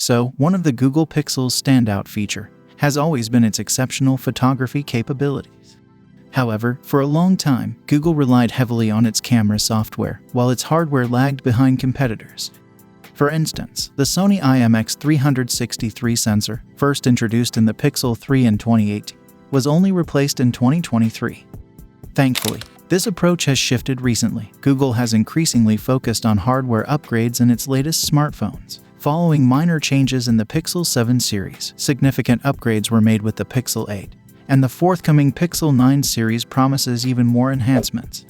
So, one of the Google Pixel's standout feature has always been its exceptional photography capabilities. However, for a long time, Google relied heavily on its camera software, while its hardware lagged behind competitors. For instance, the Sony IMX363 sensor, first introduced in the Pixel 3 in 2018, was only replaced in 2023. Thankfully, this approach has shifted recently. Google has increasingly focused on hardware upgrades in its latest smartphones. Following minor changes in the Pixel 7 series, significant upgrades were made with the Pixel 8, and the forthcoming Pixel 9 series promises even more enhancements.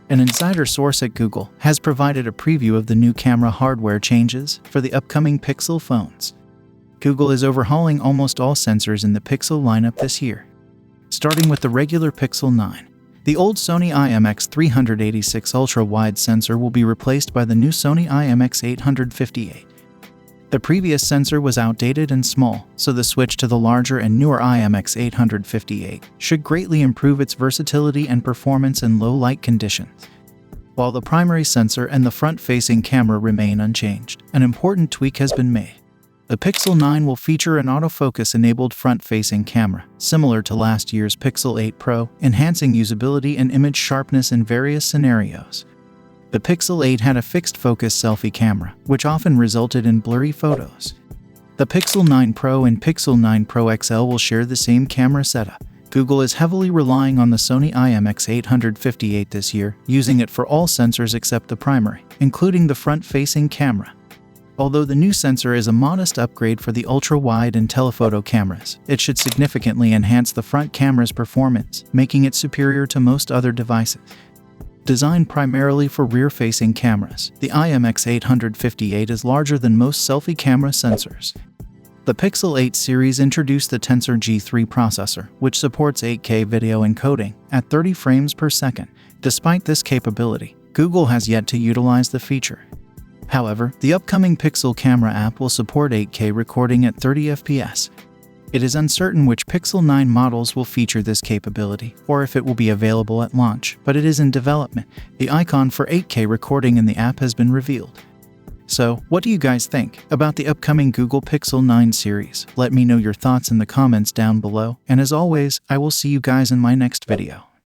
An insider source at Google has provided a preview of the new camera hardware changes for the upcoming Pixel phones. Google is overhauling almost all sensors in the Pixel lineup this year. Starting with the regular Pixel 9, the old Sony IMX363 ultra-wide sensor will be replaced by the new Sony IMX858. The previous sensor was outdated and small, so the switch to the larger and newer IMX858 should greatly improve its versatility and performance in low-light conditions. While the primary sensor and the front-facing camera remain unchanged, an important tweak has been made. The Pixel 9 will feature an autofocus-enabled front-facing camera, similar to last year's Pixel 8 Pro, enhancing usability and image sharpness in various scenarios. The Pixel 8 had a fixed-focus selfie camera, which often resulted in blurry photos. The Pixel 9 Pro and Pixel 9 Pro XL will share the same camera setup. Google is heavily relying on the Sony IMX858 this year, using it for all sensors except the primary, including the front-facing camera. Although the new sensor is a modest upgrade for the ultra-wide and telephoto cameras, it should significantly enhance the front camera's performance, making it superior to most other devices. Designed primarily for rear-facing cameras, the IMX858 is larger than most selfie camera sensors. The Pixel 8 series introduced the Tensor G3 processor, which supports 8K video encoding at 30 frames per second. Despite this capability, Google has yet to utilize the feature. However, the upcoming Pixel camera app will support 8K recording at 30 FPS. It is uncertain which Pixel 9 models will feature this capability, or if it will be available at launch, but it is in development. The icon for 8K recording in the app has been revealed. So, what do you guys think about the upcoming Google Pixel 9 series? Let me know your thoughts in the comments down below, and as always, I will see you guys in my next video.